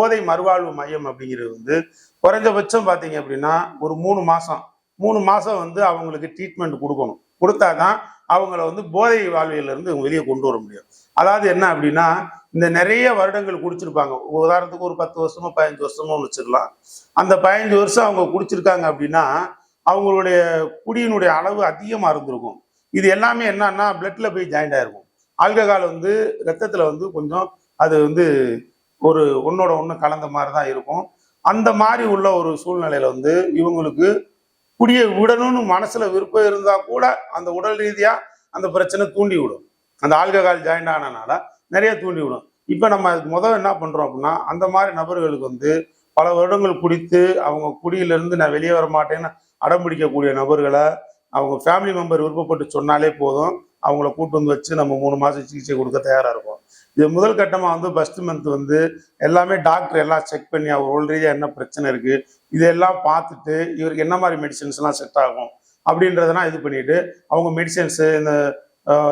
போதை மறுவாழ்வு மையம் அப்படிங்கிறது வந்து குறைஞ்சபட்சம் பார்த்தீங்க அப்படின்னா ஒரு 3 மாசம் வந்து அவங்களுக்கு ட்ரீட்மெண்ட் கொடுக்கணும். கொடுத்தாதான் அவங்கள வந்து போதை வாழ்வியலிருந்து வெளியே கொண்டு வர முடியும். அதாவது என்ன அப்படின்னா, இந்த நிறைய வருடங்கள் குடிச்சிருப்பாங்க. உதாரணத்துக்கு ஒரு 10 வருஷமோ 15 வருஷமோ வச்சுக்கலாம். அந்த 15 வருஷம் அவங்க குடிச்சிருக்காங்க அப்படின்னா அவங்களுடைய குடியினுடைய அளவு அதிகமாக இருந்திருக்கும். இது எல்லாமே என்னன்னா பிளட்ல போய் ஜாயிண்ட் ஆயிருக்கும். ஆல்கஹால் வந்து ரத்தத்துல வந்து கொஞ்சம் அது வந்து ஒரு ஒன்னோட ஒன்று கலந்த மாதிரி தான் இருக்கும். அந்த மாதிரி உள்ள ஒரு சூழ்நிலையில வந்து இவங்களுக்கு குடியை விடணும்னு மனசுல விருப்பம் இருந்தா கூட அந்த உடல் ரீதியா அந்த பிரச்சனை தூண்டி விடும். அந்த ஆல்கஹால் ஜாயிண்ட் ஆனனால நிறைய தூண்டி விடும். இப்ப நம்ம அதுக்கு முதல்ல என்ன பண்றோம் அப்படின்னா, அந்த மாதிரி நபர்களுக்கு வந்து பல வருடங்கள் குடித்து அவங்க குடியிலிருந்து நான் வெளியே வர மாட்டேன்னு அடம் பிடிக்கக்கூடிய நபர்களை அவங்க ஃபேமிலி மெம்பர் விருப்பப்பட்டு சொன்னாலே போதும், அவங்கள கூட்டு வந்து வச்சு நம்ம 3 மாசம் சிகிச்சை கொடுக்க தயாரா இருக்கும். இது முதல் கட்டமா வந்து ஃபர்ஸ்ட் மந்த் வந்து எல்லாமே டாக்டர் எல்லாம் செக் பண்ணி அவர் உடல் ரீதியா என்ன பிரச்சனை இருக்கு இதெல்லாம் பார்த்துட்டு இவருக்கு என்ன மாதிரி மெடிசன்ஸ் எல்லாம் செட் ஆகும் அப்படின்றதெல்லாம் இது பண்ணிட்டு அவங்க மெடிசன்ஸ் இந்த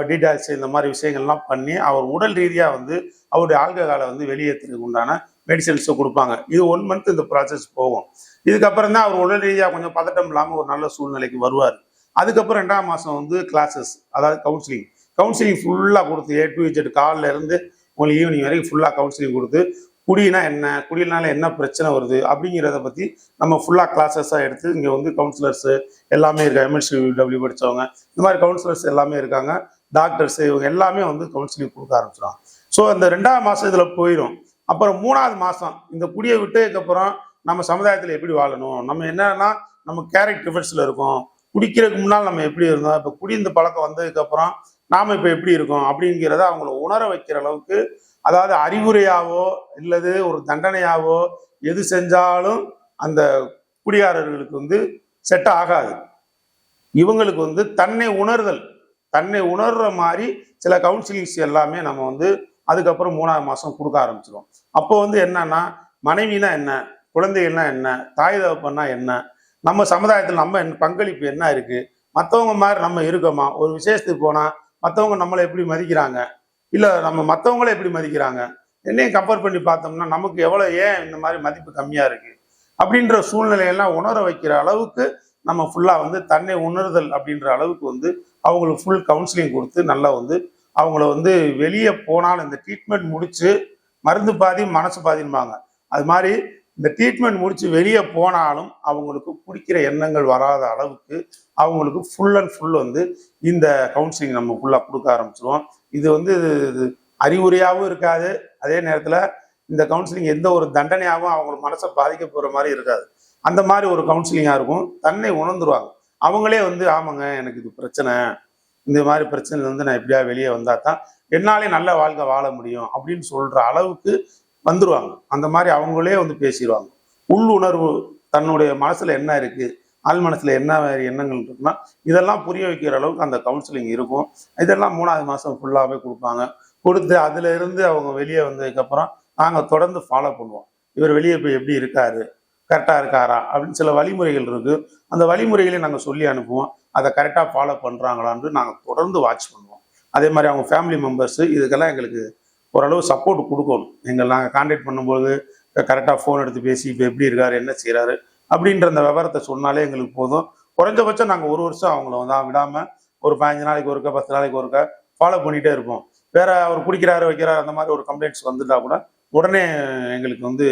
டீடாக்ஸ் இந்த மாதிரி விஷயங்கள்லாம் பண்ணி அவர் உடல் ரீதியா வந்து அவருடைய ஆல்கஹாலை வந்து வெளியேற்றுறதுக்கு உண்டான மெடிசன்ஸை கொடுப்பாங்க. இது 1 மந்த் இந்த ப்ராசஸ் போகும். இதுக்கப்புறம் தான் அவர் உடல் ரீதியாக கொஞ்சம் பதட்டம் இல்லாமல் ஒரு நல்ல சூழ்நிலைக்கு வருவார். அதுக்கப்புறம் 2ஆம் மாதம் வந்து கிளாஸஸ், அதாவது கவுன்சிலிங் ஃபுல்லாக கொடுத்து A to Z காலில் இருந்து உங்களுக்கு ஈவினிங் வரைக்கும் ஃபுல்லாக கவுன்சிலிங் கொடுத்து குடினா என்ன, குடியினால என்ன பிரச்சனை வருது அப்படிங்கிறத பற்றி நம்ம ஃபுல்லாக கிளாஸஸாக எடுத்து இங்கே வந்து கவுன்சிலர்ஸு எல்லாமே இருக்காங்க. MSW படித்தவங்க இந்த மாதிரி கவுன்சிலர்ஸ் எல்லாமே இருக்காங்க. டாக்டர்ஸ் இவங்க எல்லாமே வந்து கவுன்சிலிங் கொடுக்க ஆரம்பிச்சிடும். ஸோ அந்த 2ஆம் மாதம் இதில் போயிடும். அப்புறம் 3ஆவது மாதம் இந்த குடியை விட்டதுக்கப்புறம் நம்ம சமுதாயத்தில் எப்படி வாழணும், நம்ம என்னன்னா நம்ம கேரக்டர் டிஃபென்ஸில் இருக்கோம், குடிக்கிறதுக்கு முன்னால் நம்ம எப்படி இருந்தோம், இப்போ குடி இந்த பழக்கம் வந்ததுக்கப்புறம் நாம் இப்போ எப்படி இருக்கோம் அப்படிங்கிறத அவங்கள உணர வைக்கிற அளவுக்கு, அதாவது அறிவுரையாவோ இல்லது ஒரு தண்டனையாவோ எது செஞ்சாலும் அந்த குடிகாரர்களுக்கு வந்து செட் ஆகாது. இவங்களுக்கு வந்து தன்னை உணர்ற மாதிரி சில கவுன்சிலிங்ஸ் எல்லாமே நம்ம வந்து அதுக்கப்புறம் 3ஆவது மாதம் கொடுக்க ஆரம்பிச்சிடும். அப்போ வந்து என்னன்னா மனைவினா என்ன, குழந்தைகள்னா என்ன, தாய் தகப்பன்னா என்ன, நம்ம சமுதாயத்தில் நம்ம பங்களிப்பு என்ன இருக்கு, மற்றவங்க மாதிரி நம்ம இருக்கோமா, ஒரு விசேஷத்துக்கு போனால் மற்றவங்க நம்மளை எப்படி மதிக்கிறாங்க, இல்லை நம்ம மற்றவங்கள எப்படி மதிக்கிறாங்க, என்னையும் கம்பேர் பண்ணி பார்த்தோம்னா நமக்கு எவ்வளோ ஏன் இந்த மாதிரி மதிப்பு கம்மியாக இருக்கு அப்படின்ற சூழ்நிலையெல்லாம் உணர வைக்கிற அளவுக்கு நம்ம ஃபுல்லாக வந்து தன்னை உணர்தல் அப்படின்ற அளவுக்கு வந்து அவங்களுக்கு ஃபுல் கவுன்சிலிங் கொடுத்து நல்லா வந்து அவங்கள வந்து வெளியே போனாலும் இந்த ட்ரீட்மெண்ட் முடிச்சு மருந்து பாதி மனசு பாதிம்பாங்க, அது மாதிரி இந்த ட்ரீட்மெண்ட் முடிச்சு வெளியே போனாலும் அவங்களுக்கு பிடிக்கிற எண்ணங்கள் வராத அளவுக்கு அவங்களுக்கு ஃபுல் அண்ட் ஃபுல் வந்து இந்த கவுன்சிலிங் நம்ம ஃபுல்லாக கொடுக்க ஆரம்பிச்சிருவோம். இது வந்து அறிவுரையாகவும் இருக்காது, அதே நேரத்தில் இந்த கவுன்சிலிங் எந்த ஒரு தண்டனையாகவும் அவங்க மனசை பாதிக்க போகிற மாதிரி இருக்காது. அந்த மாதிரி ஒரு கவுன்சிலிங்காக இருக்கும். தன்னை உணர்ந்துருவாங்க. அவங்களே வந்து ஆமாங்க எனக்கு இது பிரச்சனை, இந்த மாதிரி பிரச்சனை வந்து நான் எப்படியா வெளியே வந்தால் தான் என்னாலே நல்ல வாழ்க்கை வாழ முடியும் அப்படின்னு சொல்கிற அளவுக்கு வந்துருவாங்க. அந்த மாதிரி அவங்களே வந்து பேசிடுவாங்க. உள்ளுணர்வு தன்னுடைய மனசுல என்ன இருக்கு, ஆள் மனசுல என்ன எண்ணங்கள் இருக்குன்னா இதெல்லாம் புரிய வைக்கிற அளவுக்கு அந்த கவுன்சிலிங் இருக்கும். இதெல்லாம் 3ஆவது மாதம் ஃபுல்லாகவே கொடுப்பாங்க. கொடுத்து அதுல இருந்து அவங்க வெளியே வந்ததுக்கப்புறம் நாங்கள் தொடர்ந்து ஃபாலோ பண்ணுவோம். இவர் வெளியே போய் எப்படி இருக்காரு, கரெக்டாக இருக்காரா அப்படின்னு சில வழிமுறைகள் இருக்கு. அந்த வழிமுறைகளை நாங்கள் சொல்லி அனுப்புவோம். அதை கரெக்டாக ஃபாலோ பண்ணுறாங்களான்னு நாங்கள் தொடர்ந்து வாட்ச் பண்ணுவோம். அதே மாதிரி அவங்க ஃபேமிலி மெம்பர்ஸு இதுக்கெல்லாம் எங்களுக்கு ஓரளவு சப்போர்ட் கொடுக்கணும். நாங்கள் கான்டாக்ட் பண்ணும்போது கரெக்டாக ஃபோன் எடுத்து பேசி இப்போ எப்படி இருக்காரு, என்ன செய்கிறாரு அப்படின்ற அந்த விவரத்தை சொன்னாலே எங்களுக்கு போதும். குறைஞ்சபட்சம் நாங்கள் 1 வருஷம் அவங்கள வந்து விடாமல் ஒரு 15 நாளைக்கு ஒருக்கா 10 நாளைக்கு ஒருக்கா ஃபாலோ பண்ணிகிட்டே இருப்போம். வேற அவர் குடிக்கிறாரு வைக்கிறாரு அந்த மாதிரி ஒரு கம்ப்ளைண்ட்ஸ் வந்துட்டா கூட உடனே எங்களுக்கு வந்து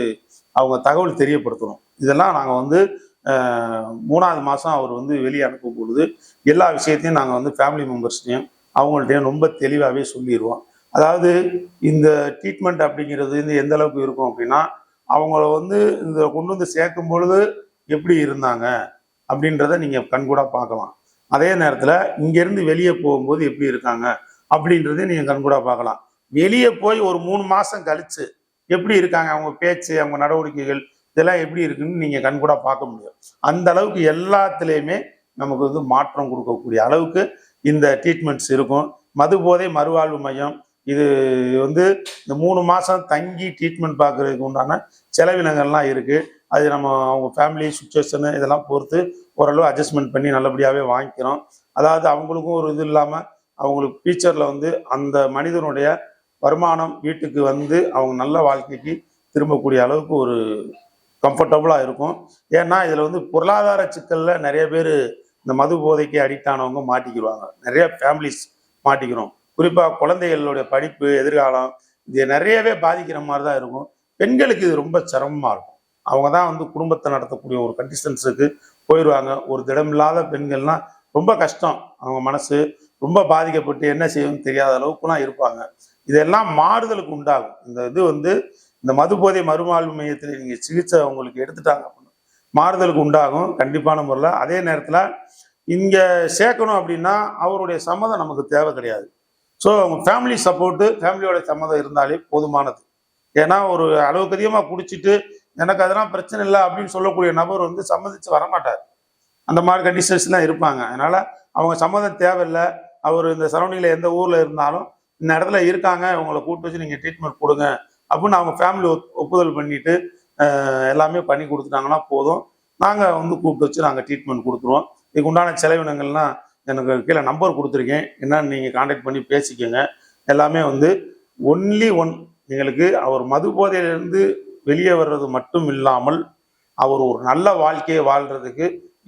அவங்க தகவல் தெரியப்படுத்தணும். இதெல்லாம் நாங்கள் வந்து 3ஆவது மாதம் அவர் வந்து வெளியே அனுப்பும் பொழுது எல்லா விஷயத்தையும் நாங்கள் வந்து ஃபேமிலி மெம்பர்ஸ்டையும் அவங்கள்ட்டையும் ரொம்ப தெளிவாகவே சொல்லிடுவோம். அதாவது இந்த ட்ரீட்மெண்ட் அப்படிங்கிறது வந்து எந்த அளவுக்கு இருக்கும் அப்படின்னா, அவங்கள வந்து இந்த கொண்டு வந்து சேர்க்கும் பொழுது எப்படி இருந்தாங்க அப்படின்றத நீங்கள் கண்கூடா பார்க்கலாம். அதே நேரத்தில் இங்கேருந்து வெளியே போகும்போது எப்படி இருக்காங்க அப்படின்றதையும் நீங்கள் கண்கூடா பார்க்கலாம். வெளியே போய் ஒரு 3 மாதம் கழிச்சு எப்படி இருக்காங்க, அவங்க பேச்சு அவங்க நடவடிக்கைகள் இதெல்லாம் எப்படி இருக்குன்னு நீங்கள் கண்கூடா பார்க்க முடியும். அந்த அளவுக்கு எல்லாத்துலேயுமே நமக்கு வந்து மாற்றம் கொடுக்கக்கூடிய அளவுக்கு இந்த ட்ரீட்மெண்ட்ஸ் இருக்கும். மது போதை மறுவாழ்வு மையம் இது வந்து இந்த 3 மாதம் தங்கி ட்ரீட்மெண்ட் பார்க்கறதுக்கு உண்டான செலவினங்கள்லாம் இருக்குது. அது நம்ம அவங்க ஃபேமிலி சுச்சுவேஷனு இதெல்லாம் பொறுத்து ஓரளவு அட்ஜஸ்ட்மெண்ட் பண்ணி நல்லபடியாகவே வாங்கிக்கிறோம். அதாவது அவங்களுக்கும் ஒரு இது இல்லாமல் அவங்களுக்கு ஃபியூச்சரில் வந்து அந்த மனிதனுடைய வருமானம் வீட்டுக்கு வந்து அவங்க நல்ல வாழ்க்கைக்கு திரும்பக்கூடிய அளவுக்கு ஒரு கம்ஃபர்டபுளாக இருக்கும். ஏன்னா இதில் வந்து பொருளாதார சிக்கலில் நிறைய பேர் இந்த மது போதைக்கு அடிக்ட் ஆனவங்க மாட்டிக்கிடுவாங்க. நிறைய ஃபேமிலிஸ் மாட்டிக்கிறோம். குறிப்பாக குழந்தைகளுடைய படிப்பு, எதிர்காலம் இது நிறையவே பாதிக்கிற மாதிரி தான் இருக்கும். பெண்களுக்கு இது ரொம்ப சிரமமாக இருக்கும். அவங்க தான் வந்து குடும்பத்தை நடத்தக்கூடிய ஒரு கண்டிஷன்ஸுக்கு போயிடுவாங்க. ஒரு திடமில்லாத பெண்கள்லாம் ரொம்ப கஷ்டம். அவங்க மனசு ரொம்ப பாதிக்கப்பட்டு என்ன செய்யணும்னு தெரியாத அளவுக்குலாம் இருப்பாங்க. இதெல்லாம் மாறுதலுக்கு உண்டாகும். இந்த இது வந்து இந்த மது போதை மறுவாழ்வு மையத்தில் நீங்கள் சிகிச்சை அவங்களுக்கு எடுத்துட்டாங்க அப்படின்னா மாறுதலுக்கு உண்டாகும் கண்டிப்பான முறையில். அதே நேரத்தில் இங்கே சேர்க்கணும் அப்படின்னா அவருடைய சம்மதம் நமக்கு தேவை கிடையாது. ஸோ அவங்க ஃபேமிலி சப்போர்ட்டு, ஃபேமிலியோட சம்மதம் இருந்தாலே போதுமானது. ஏன்னா ஒரு அளவுக்கு அதிகமாக குடிச்சிட்டு எனக்கு அதெல்லாம் பிரச்சனை இல்லை அப்படின்னு சொல்லக்கூடிய நபர் வந்து சம்மதிச்சு வரமாட்டார். அந்த மாதிரி கண்டிஷன்ஸ்லாம் இருப்பாங்க. அதனால அவங்க சம்மதம் தேவையில்லை. அவர் இந்த சரௌண்டிங்கில் எந்த ஊரில் இருந்தாலும் இந்த இடத்துல இருக்காங்க, இவங்களை கூப்பிட்டு வச்சு நீங்கள் ட்ரீட்மெண்ட் கொடுங்க அப்படின்னு அவங்க ஃபேமிலி ஒப்புதல் பண்ணிட்டு எல்லாமே பண்ணி கொடுத்துட்டாங்கன்னா போதும். நாங்கள் வந்து கூப்பிட்டு வச்சு நாங்கள் ட்ரீட்மெண்ட் கொடுத்துருவோம். இதுக்கு உண்டான செலவினங்கள்லாம் எனக்கு கீழே நம்பர் கொடுத்துருக்கேன், என்னன்னு நீங்கள் கான்டாக்ட் பண்ணி பேசிக்கோங்க. எல்லாமே வந்து ஒன்லி ஒன், எங்களுக்கு அவர் மது போதையிலிருந்து வெளியே வர்றது மட்டும் இல்லாமல் அவர் ஒரு நல்ல வாழ்க்கையை வாழ்றதுக்கு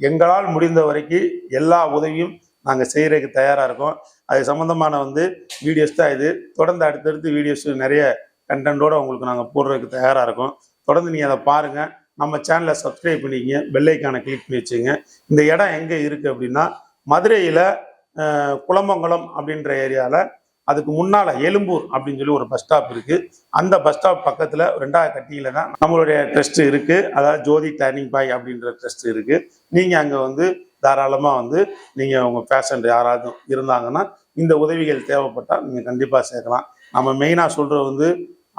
எங்களால் முடிந்த வரைக்கும் எல்லா உதவியும் நாங்கள் செய்கிறதுக்கு தயாராக இருக்கோம். அது சம்மந்தமான வந்து வீடியோஸ் தான் இது. தொடர்ந்து அடுத்தடுத்து வீடியோஸ் நிறைய கண்டென்ட்டோடு உங்களுக்கு நாங்கள் போடுறதுக்கு தயாராக இருக்கோம். தொடர்ந்து நீங்கள் அதை பாருங்கள். நம்ம சேனலை சப்ஸ்கிரைப் பண்ணிக்கங்க, பெல் ஐக்கானை கிளிக் பண்ணி வச்சுங்க. இந்த இடம் எங்கே இருக்குது அப்படின்னா மதுரையில் குளமங்கலம் அப்படின்ற ஏரியாவில் அதுக்கு முன்னால் எழும்பூர் அப்படின்னு சொல்லி ஒரு பஸ் ஸ்டாப் இருக்குது. அந்த பஸ் ஸ்டாப் பக்கத்தில் 2வது கட்டியில் தான் நம்மளுடைய ட்ரஸ்ட் இருக்குது. அதாவது ஜோதி டர்னிங் பாய் அப்படின்ற ட்ரஸ்ட் இருக்குது. நீங்கள் அங்கே வந்து தாராளமாக வந்து நீங்கள் உங்கள் பேஷண்ட் யாராவது இருந்தாங்கன்னா இந்த உதவிகள் தேவைப்பட்டால் நீங்கள் கண்டிப்பாக சேர்க்கலாம். நம்ம மெயினாக சொல்கிறது வந்து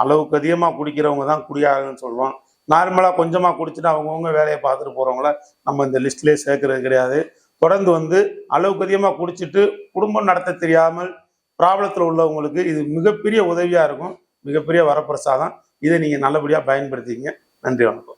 அளவுக்கு அதிகமாக குடிக்கிறவங்க தான் குடியாகுன்னு சொல்கிறோம். நார்மலாக கொஞ்சமாக குடிச்சிட்டு அவங்கவுங்க வேலையை பார்த்துட்டு போகிறவங்கள நம்ம இந்த லிஸ்ட்லேயே சேர்க்கறது கிடையாது. தொடர்ந்து வந்து அளவுக்கு அதிகமாக குடிச்சிட்டு குடும்பம் நடத்த தெரியாமல் ப்ராப்ளத்தில் உள்ளவங்களுக்கு இது மிகப்பெரிய உதவியாக இருக்கும். மிகப்பெரிய வரப்பிரசாதம். இதை நீங்கள் நல்லபடியாக பயன்படுத்திங்க. நன்றி, வணக்கம்.